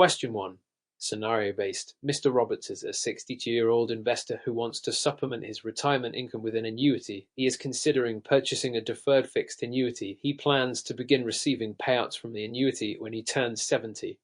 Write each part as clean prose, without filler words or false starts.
Question 1. Scenario-based. Mr. Roberts is a 62-year-old investor who wants to supplement his retirement income with an annuity. He is considering purchasing a deferred fixed annuity. He plans to begin receiving payouts from the annuity when he turns 70.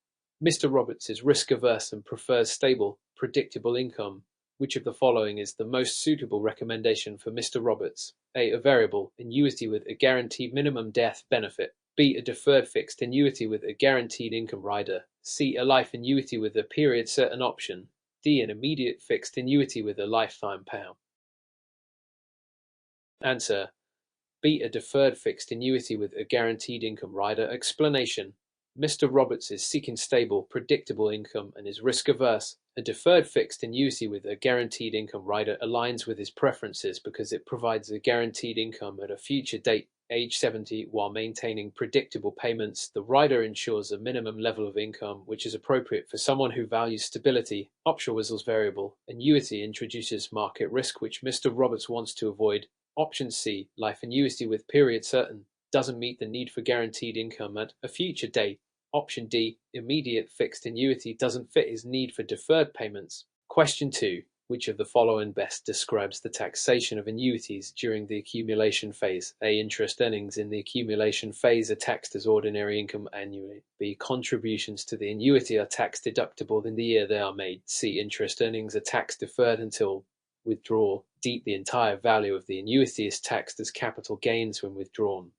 Mr. Roberts is risk-averse and prefers stable, predictable income. Which of the following is the most suitable recommendation for Mr. Roberts? A. A variable annuity with a guaranteed minimum death benefit. B. A deferred fixed annuity with a guaranteed income rider. C. A life annuity with a period certain option. D. An immediate fixed annuity with a lifetime payout. Answer. B. A deferred fixed annuity with a guaranteed income rider. Explanation. Mr. Roberts is seeking stable, predictable income and is risk-averse. A deferred fixed annuity with a guaranteed income rider aligns with his preferences because it provides a guaranteed income at a future date, age 70, while maintaining predictable payments. The rider ensures a minimum level of income which is appropriate for someone who values stability. Option Whistle's variable annuity introduces market risk which Mr. Roberts wants to avoid. Option C, life annuity with period certain, doesn't meet the need for guaranteed income at a future date. Option D, immediate fixed annuity, doesn't fit his need for deferred payments. Question 2. Which of the following best describes the taxation of annuities during the accumulation phase? A. Interest earnings in the accumulation phase are taxed as ordinary income annually. B. Contributions to the annuity are tax deductible in the year they are made. C. Interest earnings are tax deferred until withdrawal. D. The entire value of the annuity is taxed as capital gains when withdrawn.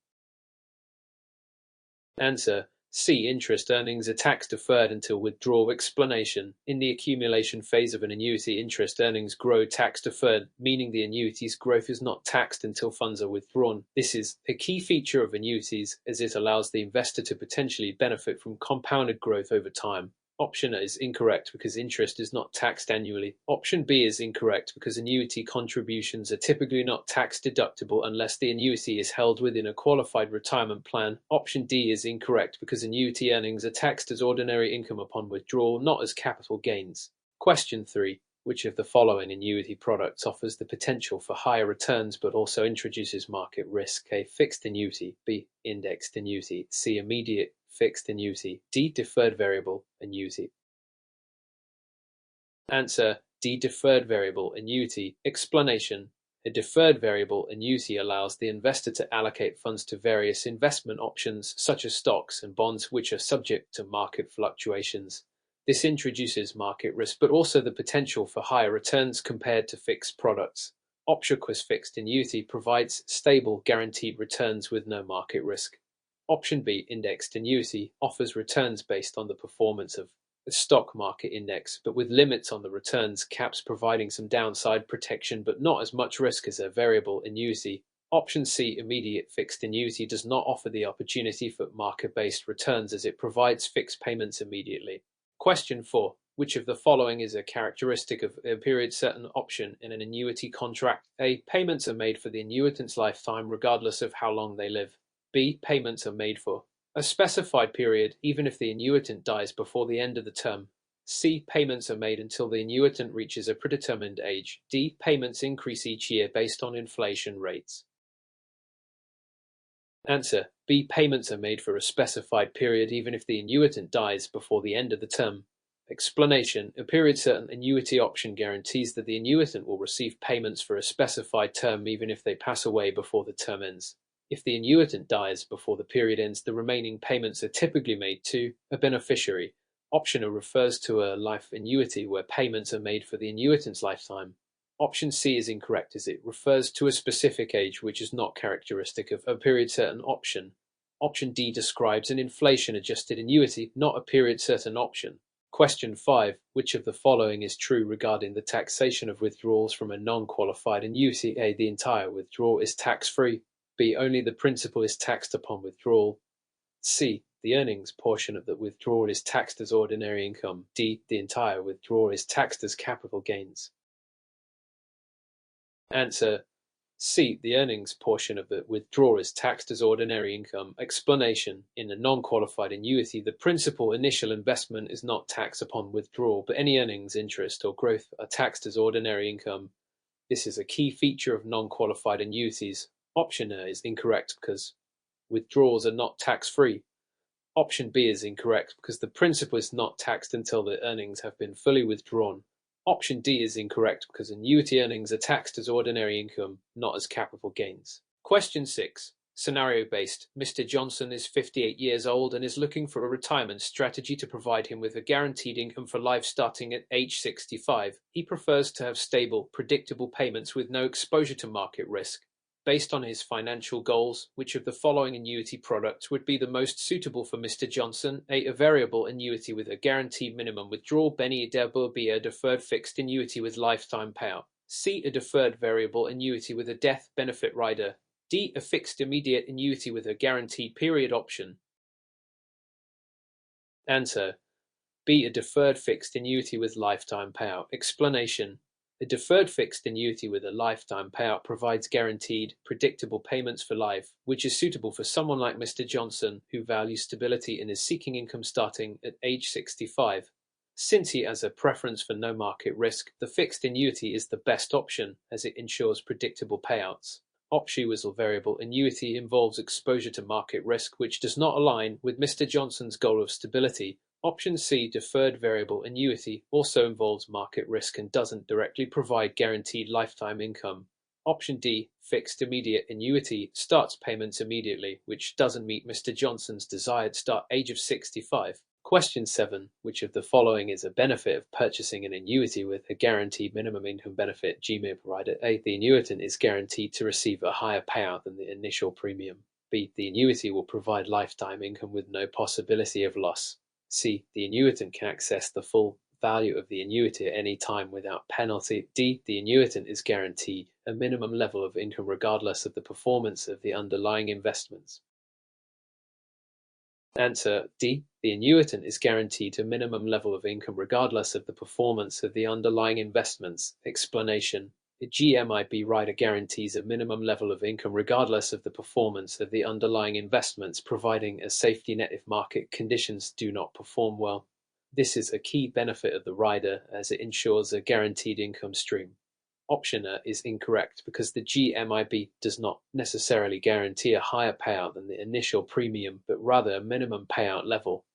Answer. C. Interest earnings are tax deferred until withdrawal. Explanation. In the accumulation phase of an annuity, interest earnings grow tax deferred, meaning the annuity's growth is not taxed until funds are withdrawn. This is a key feature of annuities as it allows the investor to potentially benefit from compounded growth over time. Option A is incorrect because interest is not taxed annually. Option B is incorrect because annuity contributions are typically not tax deductible unless the annuity is held within a qualified retirement plan. Option D is incorrect because annuity earnings are taxed as ordinary income upon withdrawal, not as capital gains. Question 3. Which of the following annuity products offers the potential for higher returns but also introduces market risk? A. Fixed annuity. B. Indexed annuity. C. Immediate fixed annuity. D. Deferred variable annuity. Answer. D. Deferred variable annuity. Explanation. A deferred variable annuity allows the investor to allocate funds to various investment options such as stocks and bonds which are subject to market fluctuations. This introduces market risk but also the potential for higher returns compared to fixed products. Optionquist fixed annuity provides stable, guaranteed returns with no market risk. Option B, indexed annuity, offers returns based on the performance of the stock market index, but with limits on the returns, caps providing some downside protection but not as much risk as a variable annuity. Option C, immediate fixed annuity, does not offer the opportunity for market-based returns as it provides fixed payments immediately. Question 4. Which of the following is a characteristic of a period certain option in an annuity contract? A. Payments are made for the annuitant's lifetime regardless of how long they live. B. Payments are made for a specified period even if the annuitant dies before the end of the term. C. Payments are made until the annuitant reaches a predetermined age. D. Payments increase each year based on inflation rates. Answer. B. Payments are made for a specified period even if the annuitant dies before the end of the term. Explanation. A period certain annuity option guarantees that the annuitant will receive payments for a specified term even if they pass away before the term ends. If the annuitant dies before the period ends, the remaining payments are typically made to a beneficiary. Option A refers to a life annuity where payments are made for the annuitant's lifetime. Option C is incorrect as it refers to a specific age which is not characteristic of a period certain option. Option D describes an inflation-adjusted annuity, not a period certain option. Question 5. Which of the following is true regarding the taxation of withdrawals from a non-qualified annuity? A. The entire withdrawal is tax-free. B. Only the principal is taxed upon withdrawal. C. The earnings portion of the withdrawal is taxed as ordinary income. D. The entire withdrawal is taxed as capital gains. Answer. C. The earnings portion of the withdrawal is taxed as ordinary income. Explanation. In a non-qualified annuity, the principal initial investment is not taxed upon withdrawal, but any earnings, interest, or growth are taxed as ordinary income. This is a key feature of non-qualified annuities. Option A is incorrect because withdrawals are not tax-free. Option B is incorrect because the principal is not taxed until the earnings have been fully withdrawn. Option D is incorrect because annuity earnings are taxed as ordinary income, not as capital gains. Question 6. Scenario-based. Mr. Johnson is 58 years old and is looking for a retirement strategy to provide him with a guaranteed income for life starting at age 65. He prefers to have stable, predictable payments with no exposure to market risk. Based on his financial goals, which of the following annuity products would be the most suitable for Mr. Johnson? A variable annuity with a guaranteed minimum withdrawal. B, a deferred fixed annuity with lifetime payout. C, a deferred variable annuity with a death benefit rider. D, a fixed immediate annuity with a guaranteed period option. Answer: B, a deferred fixed annuity with lifetime payout. Explanation: a deferred fixed annuity with a lifetime payout provides guaranteed, predictable payments for life, which is suitable for someone like Mr. Johnson, who values stability and is seeking income starting at age 65. Since he has a preference for no market risk, the fixed annuity is the best option, as it ensures predictable payouts. Option variable annuity involves exposure to market risk, which does not align with Mr. Johnson's goal of stability. Option C, deferred variable annuity, also involves market risk and doesn't directly provide guaranteed lifetime income. Option D, fixed immediate annuity, starts payments immediately, which doesn't meet Mr. Johnson's desired start age of 65. Question 7. Which of the following is a benefit of purchasing an annuity with a guaranteed minimum income benefit GMIB rider? A, the annuitant is guaranteed to receive a higher payout than the initial premium. B, the annuity will provide lifetime income with no possibility of loss. C, the annuitant can access the full value of the annuity at any time without penalty. D, the annuitant is guaranteed a minimum level of income regardless of the performance of the underlying investments. Answer: D, the annuitant is guaranteed a minimum level of income regardless of the performance of the underlying investments. Explanation: a GMIB rider guarantees a minimum level of income regardless of the performance of the underlying investments, providing a safety net if market conditions do not perform well. This is a key benefit of the rider, as it ensures a guaranteed income stream. Option A is incorrect because the GMIB does not necessarily guarantee a higher payout than the initial premium, but rather a minimum payout level.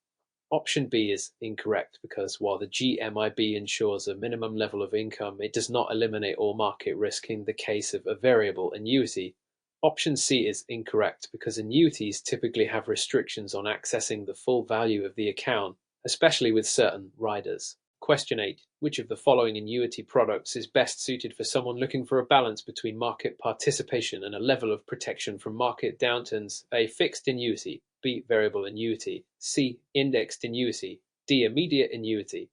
Option B is incorrect because while the GMIB ensures a minimum level of income, it does not eliminate all market risk in the case of a variable annuity. Option C is incorrect because annuities typically have restrictions on accessing the full value of the account, especially with certain riders. Question 8. Which of the following annuity products is best suited for someone looking for a balance between market participation and a level of protection from market downturns? A, fixed annuity. B, variable annuity. C, indexed annuity. D, immediate annuity.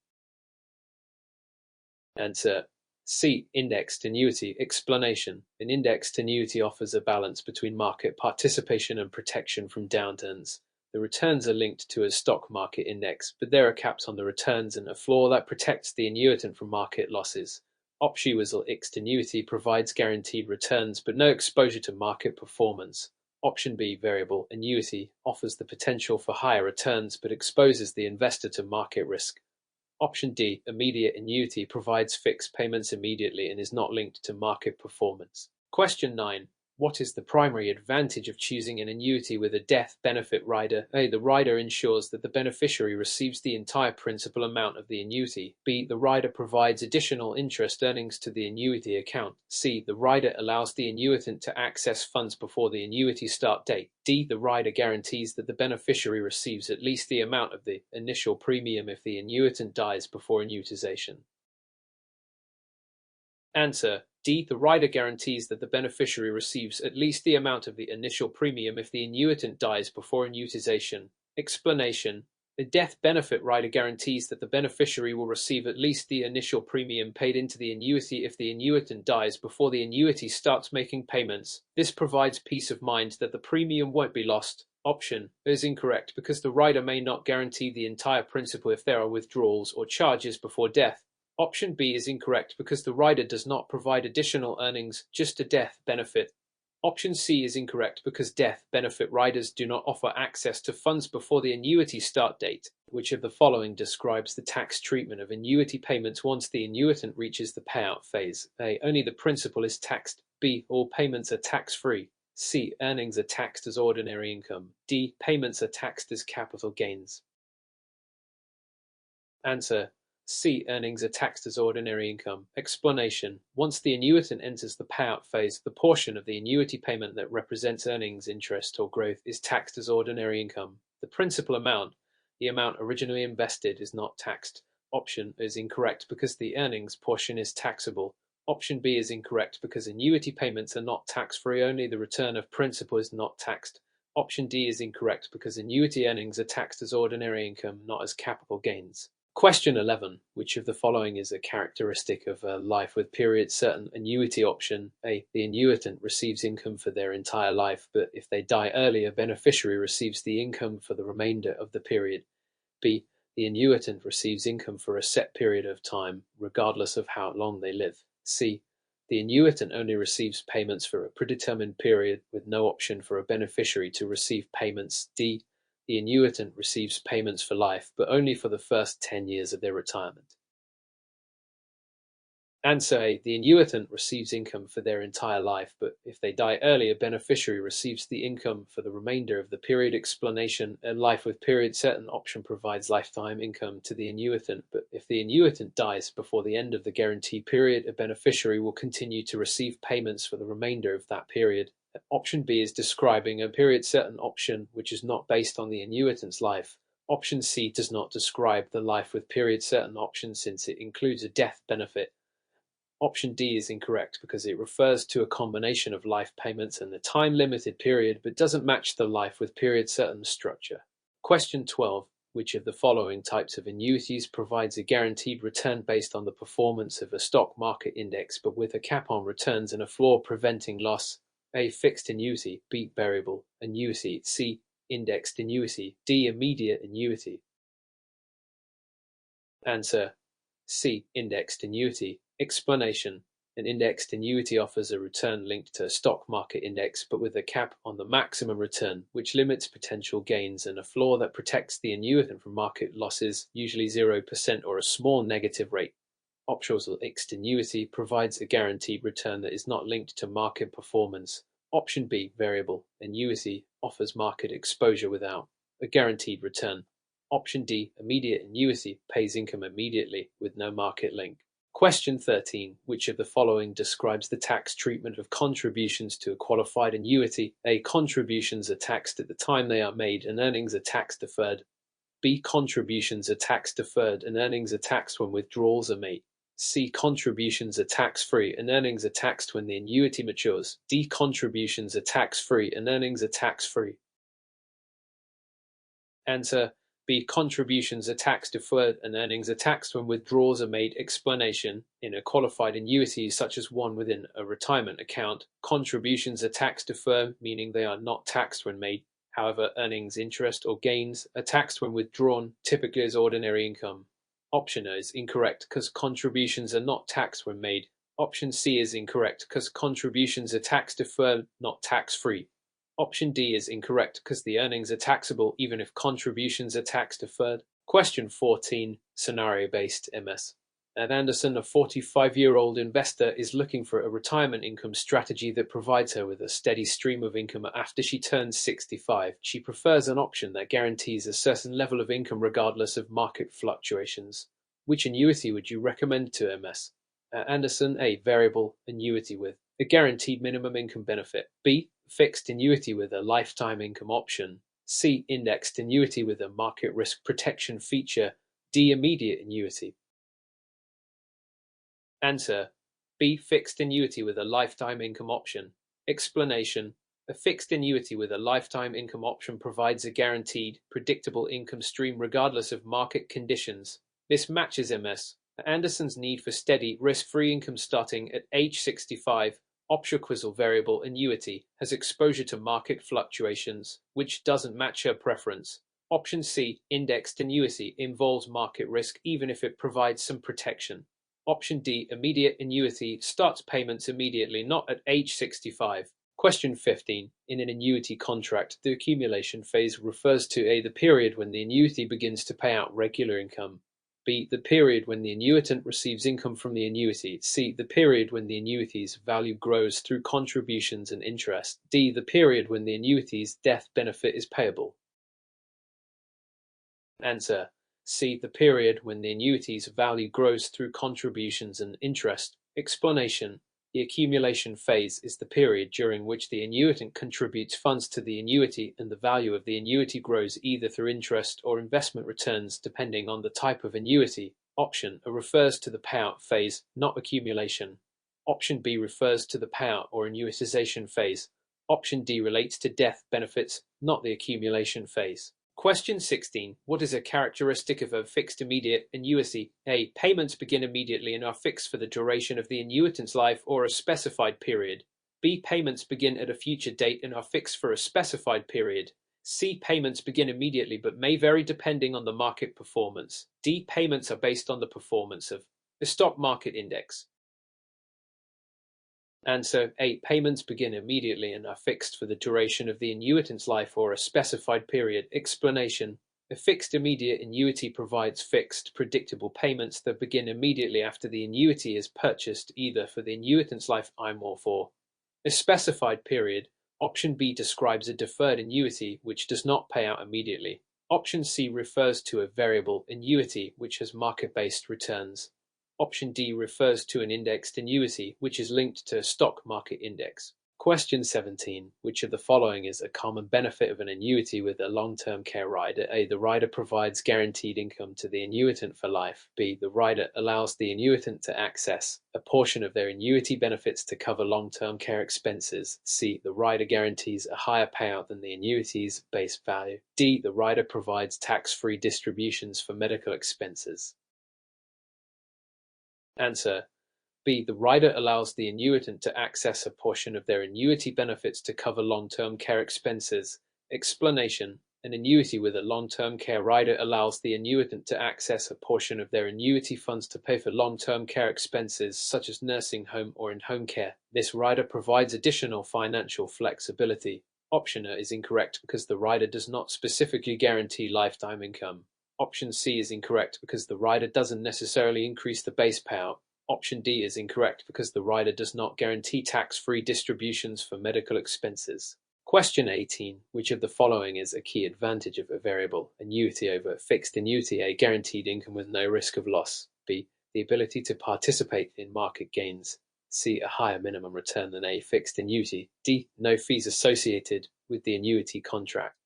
Answer: C, indexed annuity. Explanation: an indexed annuity offers a balance between market participation and protection from downturns. The returns are linked to a stock market index, but there are caps on the returns and a floor that protects the annuitant from market losses. Option-Fixed annuity provides guaranteed returns but no exposure to market performance. Option B, variable annuity, offers the potential for higher returns but exposes the investor to market risk. Option D, immediate annuity, provides fixed payments immediately and is not linked to market performance. Question 9. What is the primary advantage of choosing an annuity with a death benefit rider? A, the rider ensures that the beneficiary receives the entire principal amount of the annuity. B, the rider provides additional interest earnings to the annuity account. C, the rider allows the annuitant to access funds before the annuity start date. D, the rider guarantees that the beneficiary receives at least the amount of the initial premium if the annuitant dies before annuitization. Answer: D, the rider guarantees that the beneficiary receives at least the amount of the initial premium if the annuitant dies before annuitization. Explanation: a death benefit rider guarantees that the beneficiary will receive at least the initial premium paid into the annuity if the annuitant dies before the annuity starts making payments. This provides peace of mind that the premium won't be lost. Option is incorrect because the rider may not guarantee the entire principal if there are withdrawals or charges before death. Option B is incorrect because the rider does not provide additional earnings, just a death benefit. Option C is incorrect because death benefit riders do not offer access to funds before the annuity start date. Which of the following describes the tax treatment of annuity payments once the annuitant reaches the payout phase? A, only the principal is taxed. B, all payments are tax-free. C. Earnings are taxed as ordinary income. D. Payments are taxed as capital gains. Answer: C. Earnings are taxed as ordinary income. Explanation: once the annuitant enters the payout phase, the portion of the annuity payment that represents earnings, interest, or growth is taxed as ordinary income. The principal amount, the amount originally invested, is not taxed. Option is incorrect because the earnings portion is taxable. Option B is incorrect because annuity payments are not tax-free, only the return of principal is not taxed. Option D is incorrect because annuity earnings are taxed as ordinary income, not as capital gains. Question 11. Which of the following is a characteristic of a life with period certain annuity? Option A. The annuitant receives income for their entire life, but if they die early, a beneficiary receives the income for the remainder of the period. B. The annuitant receives income for a set period of time, regardless of how long they live. C. The annuitant only receives payments for a predetermined period with no option for a beneficiary to receive payments. D. The annuitant receives payments for life, but only for the first 10 years of their retirement. Answer A. The annuitant receives income for their entire life, but if they die early, a beneficiary receives the income for the remainder of the period. Explanation: a life with period certain option provides lifetime income to the annuitant, but if the annuitant dies before the end of the guarantee period, a beneficiary will continue to receive payments for the remainder of that period. Option B is describing a period certain option which is not based on the annuitant's life. Option C does not describe the life with period certain option since it includes a death benefit. Option D is incorrect because it refers to a combination of life payments and the time-limited period, but doesn't match the life with period certain structure. Question 12. Which of the following types of annuities provides a guaranteed return based on the performance of a stock market index, but with a cap on returns and a floor preventing loss? A. Fixed annuity. B. Variable annuity. C. Indexed annuity. D. Immediate annuity. Answer: C. Indexed annuity. Explanation: an indexed annuity offers a return linked to a stock market index, but with a cap on the maximum return, which limits potential gains, and a floor that protects the annuitant from market losses, usually 0% or a small negative rate. Optional fixed annuity provides a guaranteed return that is not linked to market performance. Option B, variable annuity, offers market exposure without a guaranteed return. Option D, immediate annuity, pays income immediately with no market link. Question 13. Which of the following describes the tax treatment of contributions to a qualified annuity? A. Contributions are taxed at the time they are made and earnings are tax deferred. B. Contributions are tax deferred and earnings are taxed when withdrawals are made. C. Contributions are tax-free and earnings are taxed when the annuity matures. D. Contributions are tax-free and earnings are tax-free. Answer: B. Contributions are tax deferred and earnings are taxed when withdrawals are made. Explanation: in a qualified annuity, such as one within a retirement account, contributions are tax deferred, meaning they are not taxed when made. However, earnings, interest, or gains are taxed when withdrawn, typically as ordinary income. Option A is incorrect because contributions are not taxed when made. Option C is incorrect because contributions are tax deferred, not tax-free. Option D is incorrect because the earnings are taxable even if contributions are tax deferred. Question 14. Scenario-based MS. At Anderson, a 45-year-old investor is looking for a retirement income strategy that provides her with a steady stream of income after she turns 65. She prefers an option that guarantees a certain level of income regardless of market fluctuations. Which annuity would you recommend to MS? At Anderson, A. Variable annuity with a guaranteed minimum income benefit. B. Fixed annuity with a lifetime income option. C. Indexed annuity with a market risk protection feature. D. Immediate annuity. Answer: B. Fixed annuity with a lifetime income option. Explanation: a fixed annuity with a lifetime income option provides a guaranteed, predictable income stream regardless of market conditions. This matches MS. Anderson's need for steady, risk-free income starting at age 65. Optional variable annuity has exposure to market fluctuations, which doesn't match her preference. Option C, indexed annuity, involves market risk even if it provides some protection. Option D, immediate annuity, starts payments immediately, not at age 65. Question 15. In an annuity contract, the accumulation phase refers to A. the period when the annuity begins to pay out regular income. B. The period when the annuitant receives income from the annuity. C. The period when the annuity's value grows through contributions and interest. D. The period when the annuity's death benefit is payable. Answer: C. The period when the annuity's value grows through contributions and interest. Explanation: the accumulation phase is the period during which the annuitant contributes funds to the annuity and the value of the annuity grows either through interest or investment returns depending on the type of annuity. Option A refers to the payout phase, not accumulation. Option B refers to the payout or annuitization phase. Option D relates to death benefits, not the accumulation phase. Question 16. What is a characteristic of a fixed immediate annuity? A. Payments begin immediately and are fixed for the duration of the annuitant's life or a specified period. B. Payments begin at a future date and are fixed for a specified period. C. Payments begin immediately but may vary depending on the market performance. D. Payments are based on the performance of the stock market index. Answer: A. Payments begin immediately and are fixed for the duration of the annuitant's life or a specified period. Explanation: a fixed immediate annuity provides fixed, predictable payments that begin immediately after the annuity is purchased, either for the annuitant's lifetime or for a specified period. Option B describes a deferred annuity, which does not pay out immediately. Option C refers to a variable annuity, which has market-based returns. Option D refers to an indexed annuity, which is linked to a stock market index. Question 17. Which of the following is a common benefit of an annuity with a long-term care rider? A. The rider provides guaranteed income to the annuitant for life. B. The rider allows the annuitant to access a portion of their annuity benefits to cover long-term care expenses. C. The rider guarantees a higher payout than the annuity's base value. D. The rider provides tax-free distributions for medical expenses. Answer: B. The rider allows the annuitant to access a portion of their annuity benefits to cover long-term care expenses. Explanation: an annuity with a long-term care rider allows the annuitant to access a portion of their annuity funds to pay for long-term care expenses such as nursing home or in-home care. This rider provides additional financial flexibility. Option A is incorrect because the rider does not specifically guarantee lifetime income. Option C is incorrect because the rider doesn't necessarily increase the base payout. Option D is incorrect because the rider does not guarantee tax-free distributions for medical expenses. Question 18. Which of the following is a key advantage of a variable annuity over a fixed annuity? A. Guaranteed income with no risk of loss. B. The ability to participate in market gains. C. A higher minimum return than a fixed annuity. D. No fees associated with the annuity contract.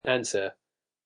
Answer: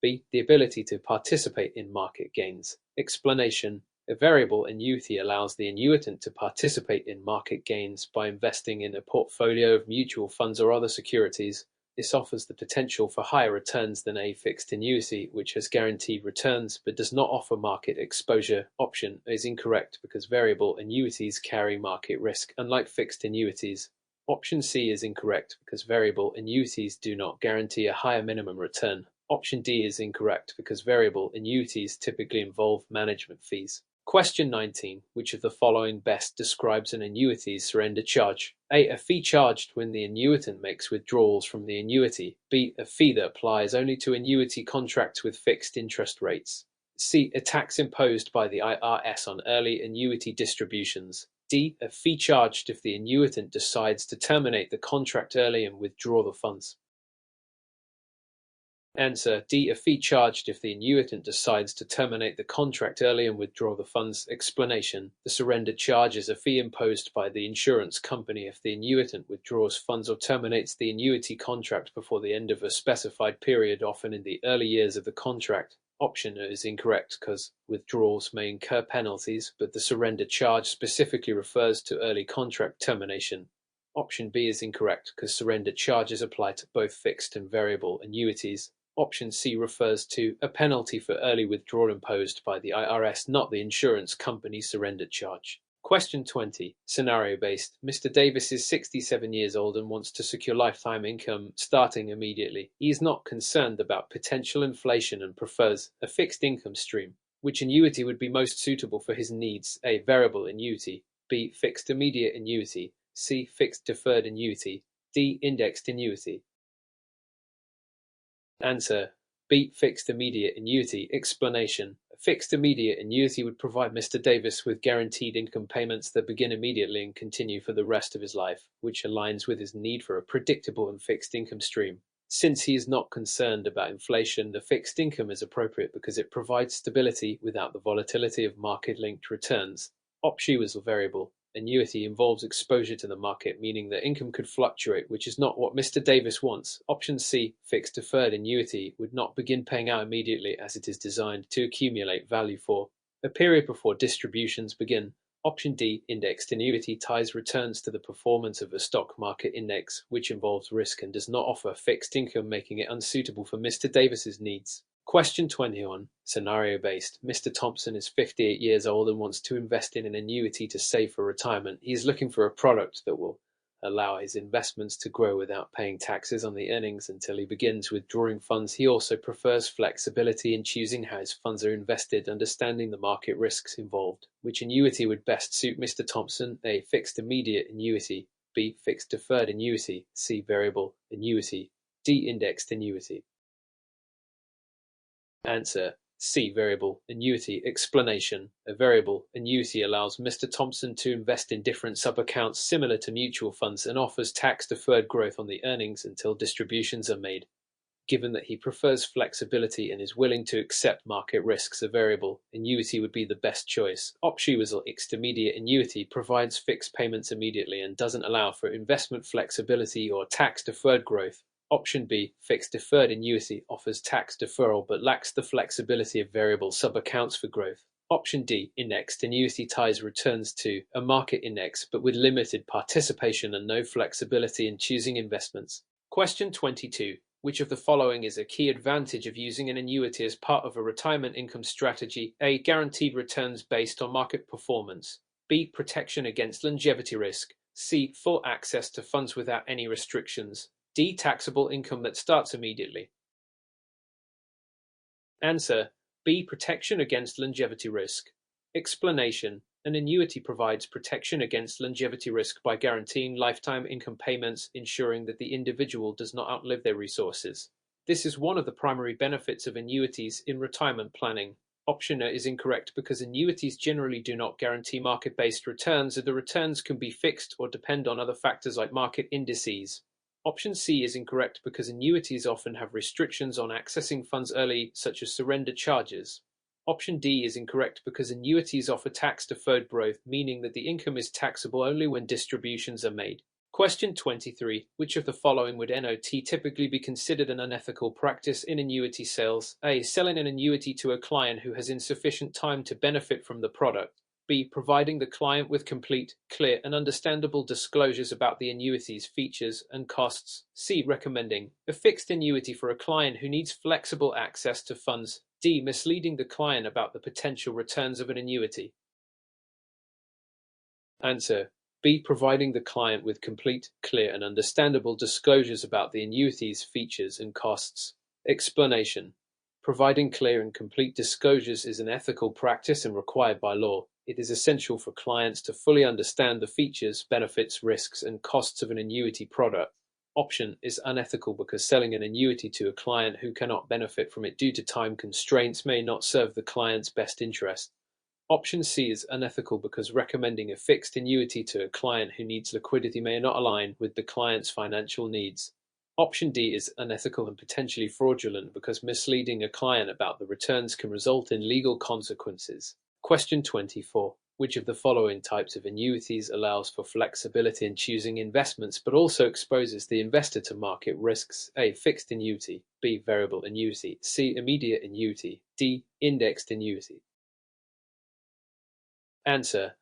B. The ability to participate in market gains. Explanation: a variable annuity allows the annuitant to participate in market gains by investing in a portfolio of mutual funds or other securities. This offers the potential for higher returns than a fixed annuity, which has guaranteed returns but does not offer market exposure. Option is incorrect because variable annuities carry market risk, unlike fixed annuities. Option C is incorrect because variable annuities do not guarantee a higher minimum return. Option D is incorrect because variable annuities typically involve management fees. Question 19. Which of the following best describes an annuity's surrender charge? A. A fee charged when the annuitant makes withdrawals from the annuity. B. A fee that applies only to annuity contracts with fixed interest rates. C. A tax imposed by the IRS on early annuity distributions. D. A fee charged if the annuitant decides to terminate the contract early and withdraw the funds. Answer: D. A fee charged if the annuitant decides to terminate the contract early and withdraw the funds. Explanation: the surrender charge is a fee imposed by the insurance company if the annuitant withdraws funds or terminates the annuity contract before the end of a specified period, often in the early years of the contract. Option is incorrect because withdrawals may incur penalties, but the surrender charge specifically refers to early contract termination. Option B is incorrect because surrender charges apply to both fixed and variable annuities. Option C refers to a penalty for early withdrawal imposed by the IRS, not the insurance company surrender charge. Question 20. Scenario-based. Mr. Davis is 67 years old and wants to secure lifetime income starting immediately. He is not concerned about potential inflation and prefers a fixed income stream. Which annuity would be most suitable for his needs? A. Variable annuity. B. Fixed immediate annuity. C. Fixed deferred annuity. D. Indexed annuity. Answer: B. Fixed immediate annuity. Explanation. A fixed immediate annuity would provide Mr. Davis with guaranteed income payments that begin immediately and continue for the rest of his life, which aligns with his need for a predictable and fixed income stream. Since he is not concerned about inflation, the fixed income is appropriate because it provides stability without the volatility of market-linked returns. Option was a variable annuity involves exposure to the market, meaning that income could fluctuate, which is not what Mr. Davis wants. Option C, fixed deferred annuity, would not begin paying out immediately as it is designed to accumulate value for a period before distributions begin. Option D, indexed annuity, ties returns to the performance of a stock market index, which involves risk and does not offer fixed income, making it unsuitable for Mr. Davis's needs. Question 21. Scenario-based. Mr. Thompson is 58 years old and wants to invest in an annuity to save for retirement. He is looking for a product that will allow his investments to grow without paying taxes on the earnings until he begins withdrawing funds. He also prefers flexibility in choosing how his funds are invested, understanding the market risks involved. Which annuity would best suit Mr. Thompson? A. Fixed immediate annuity. B. Fixed deferred annuity. C. Variable annuity. D. Indexed annuity. Answer. C. Variable annuity. Explanation. A variable annuity allows Mr. Thompson to invest in different sub-accounts similar to mutual funds and offers tax-deferred growth on the earnings until distributions are made. Given that he prefers flexibility and is willing to accept market risks, a variable annuity would be the best choice. Option was fixed immediate annuity provides fixed payments immediately and doesn't allow for investment flexibility or tax-deferred growth. Option B, fixed deferred annuity, offers tax deferral but lacks the flexibility of variable sub-accounts for growth. Option D, indexed annuity, ties returns to a market index but with limited participation and no flexibility in choosing investments. Question 22. Which of the following is a key advantage of using an annuity as part of a retirement income strategy? A. Guaranteed returns based on market performance. B. Protection against longevity risk. C. Full access to funds without any restrictions. D. Taxable income that starts immediately. Answer. B. Protection against longevity risk. Explanation. An annuity provides protection against longevity risk by guaranteeing lifetime income payments, ensuring that the individual does not outlive their resources. This is one of the primary benefits of annuities in retirement planning. Option A is incorrect because annuities generally do not guarantee market-based returns, and the returns can be fixed or depend on other factors like market indices. Option C is incorrect because annuities often have restrictions on accessing funds early, such as surrender charges. Option D is incorrect because annuities offer tax-deferred growth, meaning that the income is taxable only when distributions are made. Question 23. Which of the following would not typically be considered an unethical practice in annuity sales? A. Selling an annuity to a client who has insufficient time to benefit from the product. B. Providing the client with complete, clear, and understandable disclosures about the annuity's features and costs. C. Recommending a fixed annuity for a client who needs flexible access to funds. D. Misleading the client about the potential returns of an annuity. Answer. B. Providing the client with complete, clear, and understandable disclosures about the annuity's features and costs. Explanation. Providing clear and complete disclosures is an ethical practice and required by law. It is essential for clients to fully understand the features, benefits, risks, and costs of an annuity product. Option is unethical because selling an annuity to a client who cannot benefit from it due to time constraints may not serve the client's best interest. Option C is unethical because recommending a fixed annuity to a client who needs liquidity may not align with the client's financial needs. Option D is unethical and potentially fraudulent because misleading a client about the returns can result in legal consequences. Question 24. Which of the following types of annuities allows for flexibility in choosing investments but also exposes the investor to market risks? A. Fixed annuity. B. Variable annuity. C. Immediate annuity. D. Indexed annuity. Answer.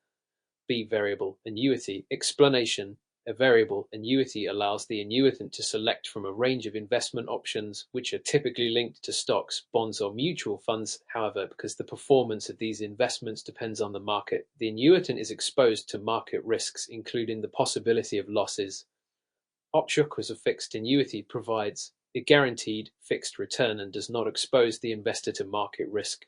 B. Variable annuity. Explanation. A variable annuity allows the annuitant to select from a range of investment options, which are typically linked to stocks, bonds, or mutual funds. However, because the performance of these investments depends on the market, the annuitant is exposed to market risks, including the possibility of losses. Option A fixed annuity provides a guaranteed fixed return and does not expose the investor to market risk.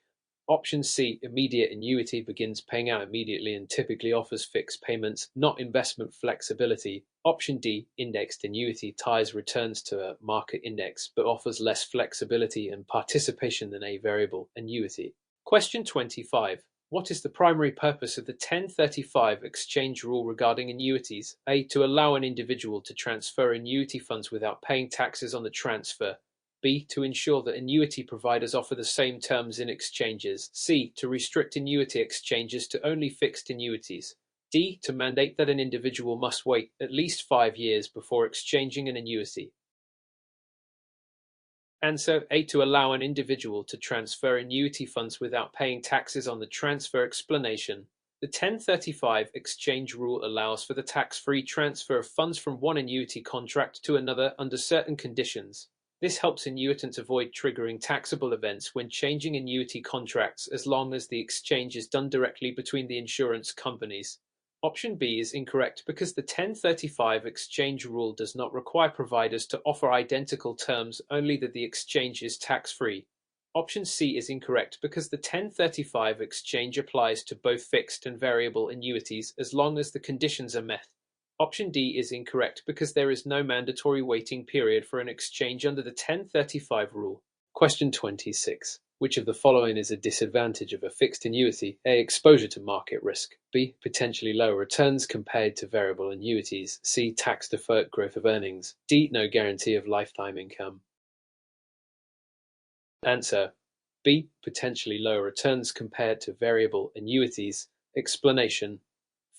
Option C, immediate annuity, begins paying out immediately and typically offers fixed payments, not investment flexibility. Option D, indexed annuity ties returns to a market index but offers less flexibility and participation than a variable annuity. Question 25. What is the primary purpose of the 1035 exchange rule regarding annuities? A. To allow an individual to transfer annuity funds without paying taxes on the transfer. B. To ensure that annuity providers offer the same terms in exchanges. C. To restrict annuity exchanges to only fixed annuities. D. To mandate that an individual must wait at least 5 years before exchanging an annuity. Answer A. To allow an individual to transfer annuity funds without paying taxes on the transfer. Explanation. The 1035 exchange rule allows for the tax-free transfer of funds from one annuity contract to another under certain conditions. This helps annuitants avoid triggering taxable events when changing annuity contracts as long as the exchange is done directly between the insurance companies. Option B is incorrect because the 1035 exchange rule does not require providers to offer identical terms, only that the exchange is tax-free. Option C is incorrect because the 1035 exchange applies to both fixed and variable annuities as long as the conditions are met. Option D is incorrect because there is no mandatory waiting period for an exchange under the 1035 rule. Question 26. Which of the following is a disadvantage of a fixed annuity? A. Exposure to market risk. B. Potentially lower returns compared to variable annuities. C. Tax-deferred growth of earnings. D. No guarantee of lifetime income. Answer. B. Potentially lower returns compared to variable annuities. Explanation.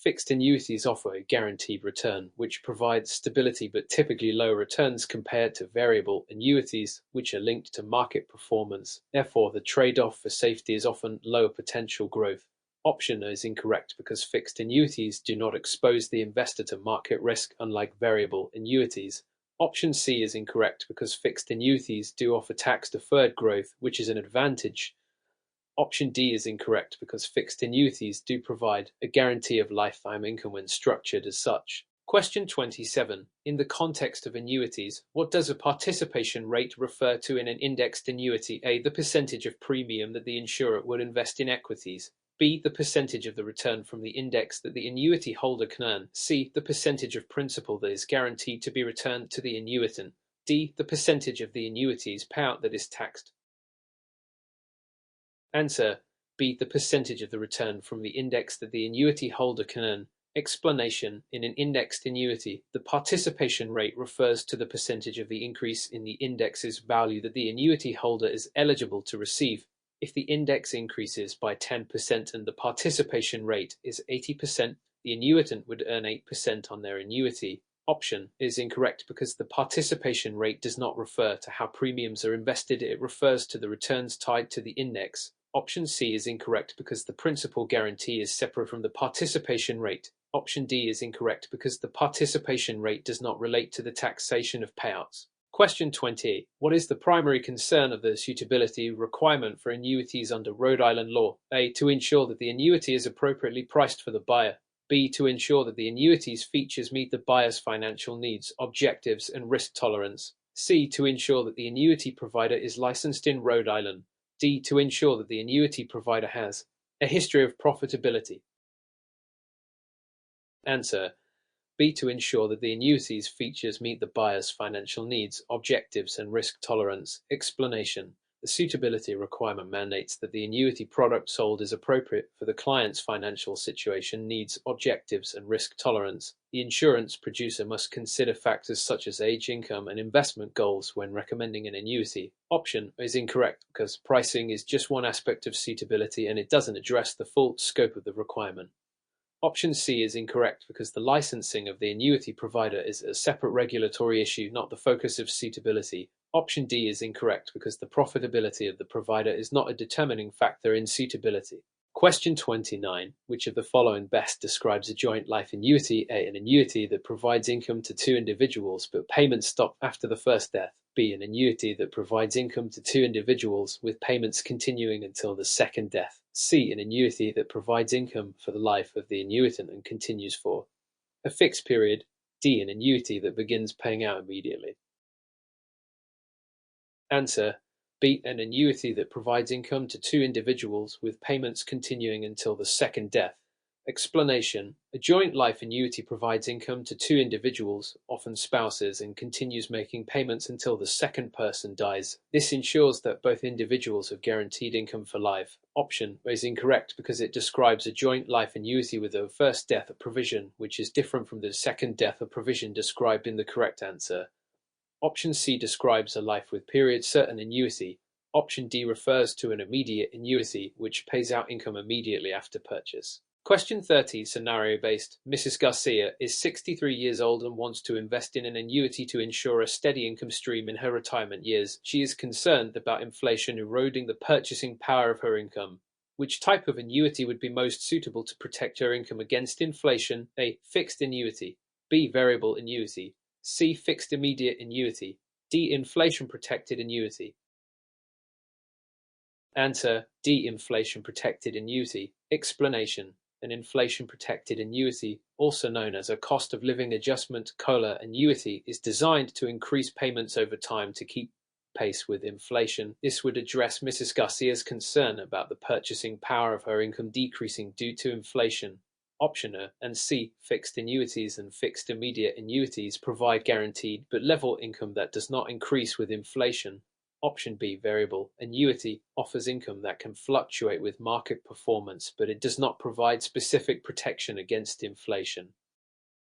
Fixed annuities offer a guaranteed return, which provides stability but typically low returns compared to variable annuities, which are linked to market performance. Therefore, the trade-off for safety is often lower potential growth. Option is incorrect because fixed annuities do not expose the investor to market risk, unlike variable annuities. Option C is incorrect because fixed annuities do offer tax-deferred growth, which is an advantage. Option D is incorrect because fixed annuities do provide a guarantee of lifetime income when structured as such. Question 27. In the context of annuities, what does a participation rate refer to in an indexed annuity? A. The percentage of premium that the insurer would invest in equities. B. The percentage of the return from the index that the annuity holder can earn. C. The percentage of principal that is guaranteed to be returned to the annuitant. D. The percentage of the annuity's payout that is taxed. Answer. B. The percentage of the return from the index that the annuity holder can earn. Explanation. In an indexed annuity, the participation rate refers to the percentage of the increase in the index's value that the annuity holder is eligible to receive. If the index increases by 10% and the participation rate is 80%, the annuitant would earn 8% on their annuity. Option is incorrect because the participation rate does not refer to how premiums are invested, it refers to the returns tied to the index. Option C is incorrect because the principal guarantee is separate from the participation rate. Option D is incorrect because the participation rate does not relate to the taxation of payouts. Question 20. What is the primary concern of the suitability requirement for annuities under Rhode Island law? A. To ensure that the annuity is appropriately priced for the buyer. B. To ensure that the annuity's features meet the buyer's financial needs, objectives, and risk tolerance. C. To ensure that the annuity provider is licensed in Rhode Island. D. To ensure that the annuity provider has a history of profitability. Answer. B. To ensure that the annuity's features meet the buyer's financial needs, objectives, and risk tolerance. Explanation. The suitability requirement mandates that the annuity product sold is appropriate for the client's financial situation, needs, objectives, and risk tolerance. The insurance producer must consider factors such as age, income, and investment goals when recommending an annuity. Option is incorrect because pricing is just one aspect of suitability and it doesn't address the full scope of the requirement. Option C is incorrect because the licensing of the annuity provider is a separate regulatory issue, not the focus of suitability. Option D is incorrect because the profitability of the provider is not a determining factor in suitability. Question 29. Which of the following best describes a joint life annuity? A. An annuity that provides income to two individuals but payments stop after the first death. B. An annuity that provides income to two individuals with payments continuing until the second death. C. An annuity that provides income for the life of the annuitant and continues for a fixed period. D. An annuity that begins paying out immediately. Answer. B. An annuity that provides income to two individuals with payments continuing until the second death. Explanation: a joint life annuity provides income to two individuals, often spouses, and continues making payments until the second person dies. This ensures that both individuals have guaranteed income for life. Option is incorrect because it describes a joint life annuity with a first death provision, which is different from the second death provision described in the correct answer. Option C describes a life with period certain annuity. Option D refers to an immediate annuity, which pays out income immediately after purchase. Question 30, scenario-based. Mrs. Garcia is 63 years old and wants to invest in an annuity to ensure a steady income stream in her retirement years. She is concerned about inflation eroding the purchasing power of her income. Which type of annuity would be most suitable to protect her income against inflation? A. Fixed annuity. B. Variable annuity. C. Fixed immediate annuity. D. Inflation-protected annuity. Answer: D. Inflation-protected annuity. Explanation: an inflation-protected annuity, also known as a cost of living adjustment COLA annuity, is designed to increase payments over time to keep pace with inflation. This would address Mrs. Garcia's concern about the purchasing power of her income decreasing due to inflation. Option A and C. Fixed annuities and fixed immediate annuities provide guaranteed but level income that does not increase with inflation. Option B. Variable annuity offers income that can fluctuate with market performance, but it does not provide specific protection against inflation.